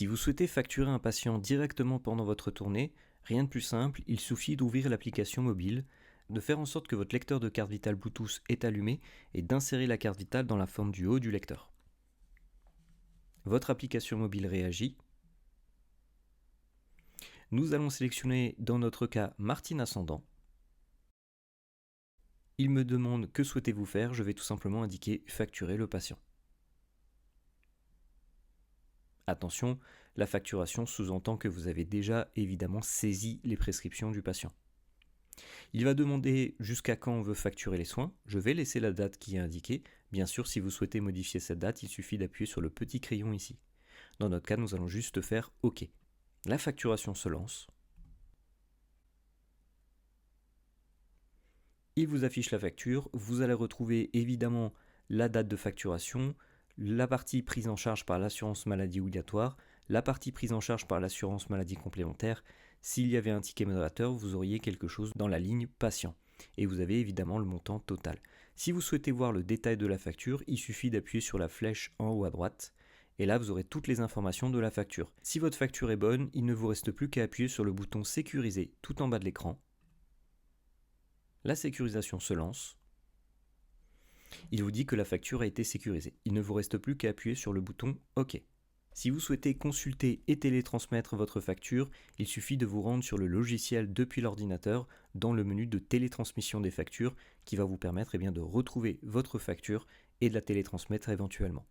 Si vous souhaitez facturer un patient directement pendant votre tournée, rien de plus simple, il suffit d'ouvrir l'application mobile, de faire en sorte que votre lecteur de carte vitale Bluetooth est allumé et d'insérer la carte vitale dans la forme du haut du lecteur. Votre application mobile réagit. Nous allons sélectionner dans notre cas Martine Ascendant. Il me demande que souhaitez-vous faire, je vais tout simplement indiquer facturer le patient. Attention, la facturation sous-entend que vous avez déjà évidemment saisi les prescriptions du patient. Il va demander jusqu'à quand on veut facturer les soins. Je vais laisser la date qui est indiquée. Bien sûr, si vous souhaitez modifier cette date, il suffit d'appuyer sur le petit crayon ici. Dans notre cas, nous allons juste faire OK. La facturation se lance. Il vous affiche la facture. Vous allez retrouver évidemment la date de facturation, la partie prise en charge par l'assurance maladie obligatoire, la partie prise en charge par l'assurance maladie complémentaire. S'il y avait un ticket modérateur, vous auriez quelque chose dans la ligne patient. Et vous avez évidemment le montant total. Si vous souhaitez voir le détail de la facture, il suffit d'appuyer sur la flèche en haut à droite. Et là, vous aurez toutes les informations de la facture. Si votre facture est bonne, il ne vous reste plus qu'à appuyer sur le bouton sécuriser tout en bas de l'écran. La sécurisation se lance. Il vous dit que la facture a été sécurisée. Il ne vous reste plus qu'à appuyer sur le bouton OK. Si vous souhaitez consulter et télétransmettre votre facture, il suffit de vous rendre sur le logiciel depuis l'ordinateur dans le menu de télétransmission des factures qui va vous permettre de retrouver votre facture et de la télétransmettre éventuellement.